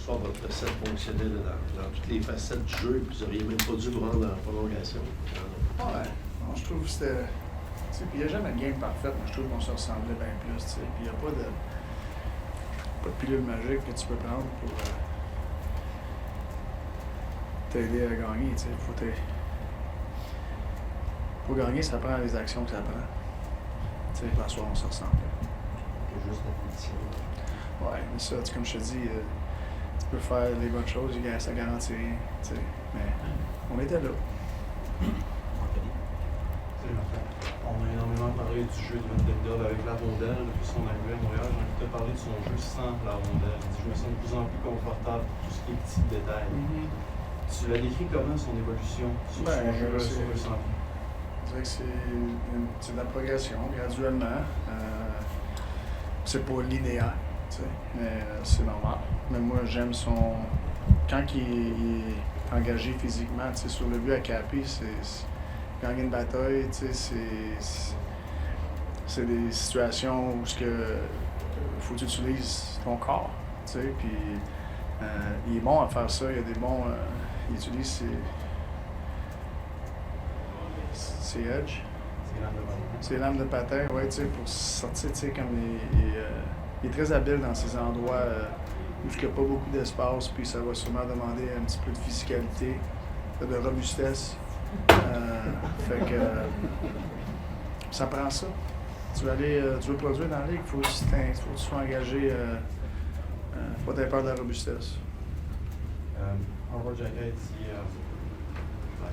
soir, votre recette fonctionnait dans toutes les facettes du jeu, puis vous n'auriez même pas dû vous rendre en prolongation. Ouais. Bon, je trouve que c'était. Tu sais, puis il n'y a jamais de game parfaite, mais je trouve qu'on se ressemblait bien plus, tu sais. Puis il n'y a pas de pilule magique que tu peux prendre pour t'aider à gagner, tu sais. Pour gagner, ça prend les actions que ça prend. Tu sais, la soir, on se ressemblait. Juste la compétition. Ouais, mais ça, comme je te dis, tu peux faire les bonnes choses, ça garantit rien, tu sais. Mais on était là. On a énormément parlé du jeu de Vendetta avec la rondelle depuis son arrivée à Montréal. J'ai envie de te parler de son jeu sans la rondelle. Je me sens de plus en plus confortable pour tout ce qui est petits détails. Tu l'as décrit comment son évolution sur son jeu sans pied? Je dirais que c'est de la progression, graduellement. C'est pas linéaire, tu sais, mais c'est normal. Mais moi, j'aime son... Quand il est engagé physiquement, tu sais, sur le but à Capi, c'est gagner une bataille, tu sais, c'est des situations où faut que tu utilises ton corps, tu sais, puis il est bon à faire ça, il y a des bons... il utilise ses edges. Ses lames de patin, ouais, tu sais, pour sortir, tu sais, comme il est très habile dans ces endroits où il n'y a pas beaucoup d'espace, puis ça va sûrement demander un petit peu de physicalité, de robustesse. Fait que ça prend ça. Tu veux produire dans la ligue, il faut que tu sois engagé, faut pas avoir peur de la robustesse. Howard Jacket dit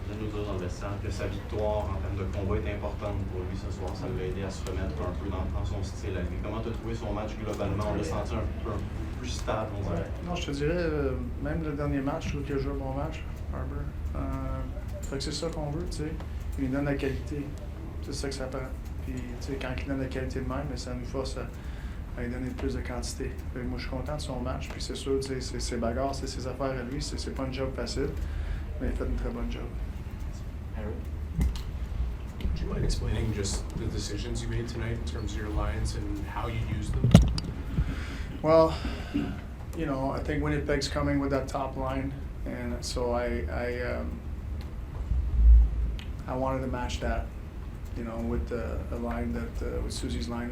de nous dire dans le vestiaire que sa victoire en termes de combat est importante pour lui ce soir. Ça l'a aidé à se remettre un peu dans son style à lui. Comment tu as trouvé son match globalement? On l'a senti un peu plus stable, on dirait. Non, je te dirais, même le dernier match, je trouve qu'il a joué un bon match, Harbour. Fait que c'est ça qu'on veut, tu sais. Il nous donne la qualité. C'est ça que ça prend. Puis, tu sais, quand il donne la qualité de même, ça nous force à lui donner plus de quantité. Fait que moi, je suis content de son match. Puis c'est sûr, tu sais, c'est ses bagarres, c'est ses affaires à lui. C'est pas un job facile, mais il fait une très bonne job. Harry? Do you mind explaining just the decisions you made tonight in terms of your lines and how you used them? Well, you know, I think Winnipeg's coming with that top line, and so I wanted to match that, you know, with a line that with Susie's line,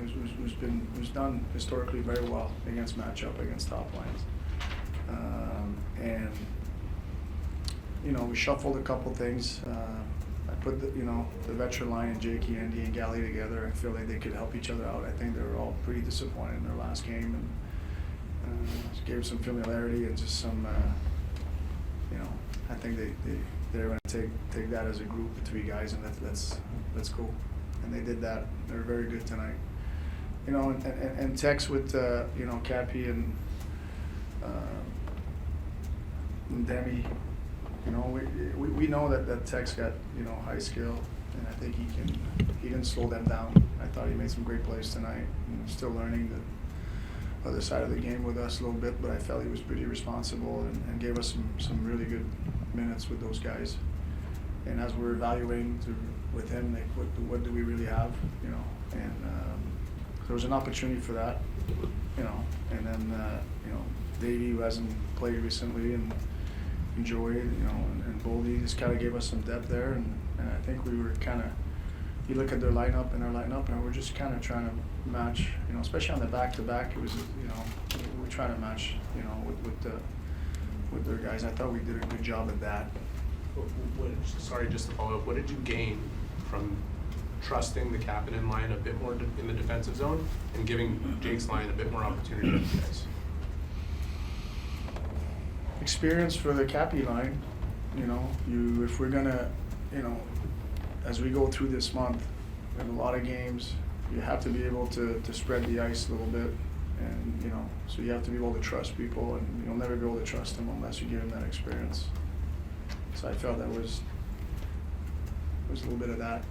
who's done historically very well against matchup against top lines, and you know, we shuffled a couple things. I put the veteran line and Jakey, Andy, and Gally together and feel like they could help each other out. I think they were all pretty disappointed in their last game, and gave some familiarity and just some, you know, I think they're going to take that as a group of three guys and let's go. And they did that. They were very good tonight. You know, and Tex with you know, Cappy and Demi. You know, we know that Tex got, you know, high skill, and I think he can slow them down. I thought he made some great plays tonight. And still learning the other side of the game with us a little bit, but I felt he was pretty responsible and gave us some really good minutes with those guys. And as we're evaluating with him, like what do we really have, you know? And there was an opportunity for that, you know. And then you know, Davey, who hasn't played recently, and Joey, you know, and Boldy just kind of gave us some depth there, and I think we were kind of, you look at their lineup and our lineup, and we're just kind of trying to match, you know, especially on the back-to-back, it was, you know, we're trying to match, you know, with their guys. I thought we did a good job at that. Sorry, just to follow up, what did you gain from trusting the Kapanen line a bit more in the defensive zone and giving Jake's line a bit more opportunity to you guys? Experience for the Cappy line, you know, if we're gonna, you know, as we go through this month, we have a lot of games, you have to be able to spread the ice a little bit, and, you know, so you have to be able to trust people, and you'll never be able to trust them unless you give them that experience. So I felt that was a little bit of that.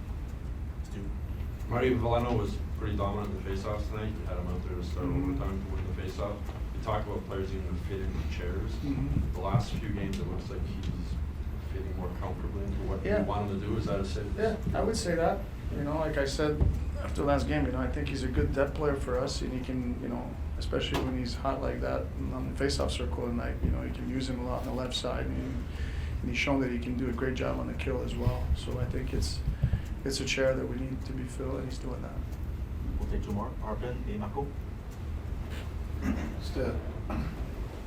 Marty Valeno was pretty dominant in the faceoffs tonight. You had him out there to start overtime to win the faceoff. You talk about players even fitting the chairs. The last few games, it looks like he's fitting more comfortably into what you want him to do. Is that a sense? Yeah, I would say that. You know, like I said, after last game, I think he's a good depth player for us, and he can, especially when he's hot like that on the face-off circle tonight, he can use him a lot on the left side, and he's shown that he can do a great job on the kill as well. So I think it's a chair that we need to be filled, and he's doing that. We'll take two more, Arpin and Marco. Just to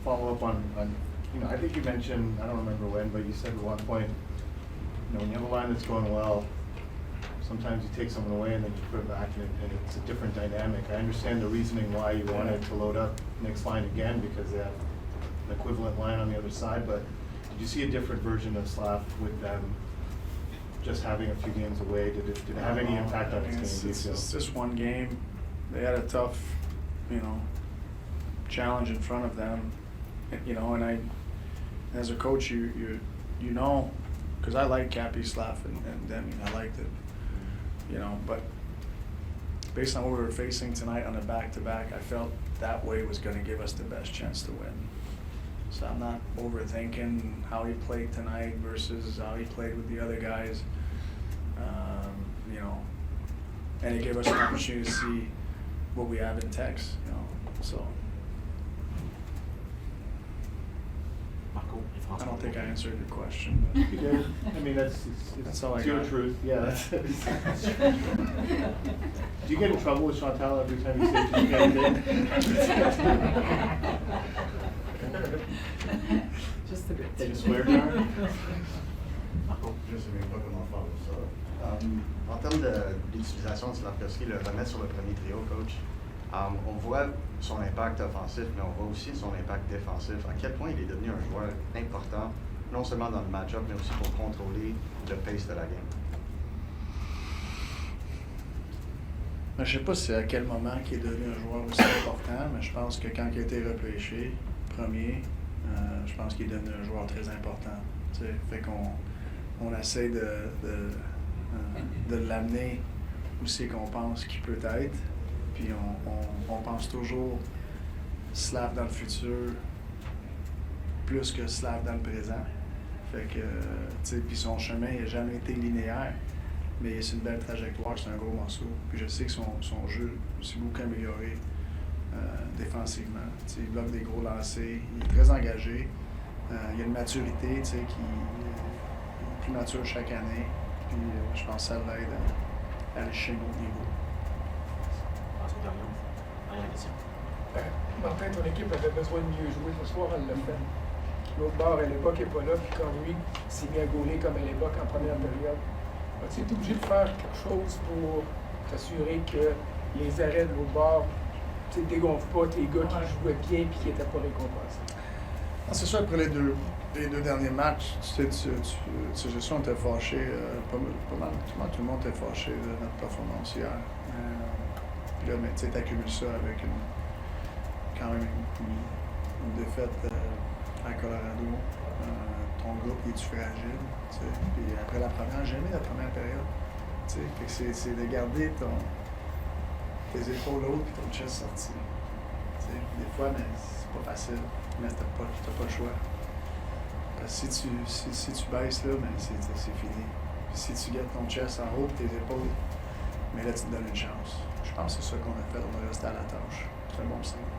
follow up on, I think you mentioned, I don't remember when, but you said at one point, when you have a line that's going well, sometimes you take someone away and then you put it back, and it's a different dynamic. I understand the reasoning why you wanted to load up Nick's line again, because they have an equivalent line on the other side, but did you see a different version of Slav with them just having a few games away? Did it have any impact on his game, do you feel? It's just one game. They had a tough, challenge in front of them, and as a coach, you know, because I like Cappy, Slav, and Demi. I liked it, but based on what we were facing tonight on a back-to-back, I felt that way was going to give us the best chance to win. So I'm not overthinking how he played tonight versus how he played with the other guys, and it gave us an opportunity to see what we have in Tex, so. Marco et François. I don't think I answered your question. But You did. I mean, that's all I it's your got. truth. Yeah. That's do you get in trouble with Chantal every time you say just Just a bit. Did you swear to her? Marco. Je ne sais même pas comment faire ça. En termes d'utilisation de Slavkovski, le remettre sur le premier trio, coach, on voit son impact offensif, mais on voit aussi son impact défensif. À quel point il est devenu un joueur important, non seulement dans le match-up, mais aussi pour contrôler le pace de la game. je ne sais pas c'est à quel moment qu'il est devenu un joueur aussi important, mais je pense que quand il a été repêché, premier, je pense qu'il est devenu un joueur très important. Fait qu'on essaie de l'amener où c'est qu'on pense qu'il peut être. Puis on pense toujours Slav dans le futur plus que Slav dans le présent. Fait que, puis son chemin n'a jamais été linéaire, mais c'est une belle trajectoire, c'est un gros morceau. Puis je sais que son jeu s'est beaucoup amélioré défensivement. Il bloque des gros lancers, il est très engagé. Il a une maturité qui est plus mature chaque année. Puis je pense que ça l'aide à aller chez nous au niveau. François Gagnon, dernière question. Martin, ton équipe avait besoin de mieux jouer ce soir, elle l'a fait. L'autre bord, à l'époque, n'est pas là, puis quand lui s'est mis à gauler comme à l'époque en première période, as-tu été obligé de faire quelque chose pour t'assurer que les arrêts de l'autre bord ne dégonflent pas tes gars qui jouaient bien et qui n'étaient pas récompensés? C'est sûr, après les deux derniers matchs, je sais, on était fâchés, pas mal, tout le monde était fâché de notre performance hier. Puis là, tu accumules ça avec quand même une défaite à Colorado. Ton groupe est-tu fragile? Puis après la première, j'ai aimé la première période. Fait que c'est de garder tes épaules hautes et ton chest sorti. Des fois, mais c'est pas facile, mais t'as pas le choix. Parce que si tu baisses là, ben c'est fini. Puis si tu gardes ton chest en haut et tes épaules, mais là tu te donnes une chance. Je pense que c'est ça qu'on a fait, on a resté à la tâche. C'est un bon signe.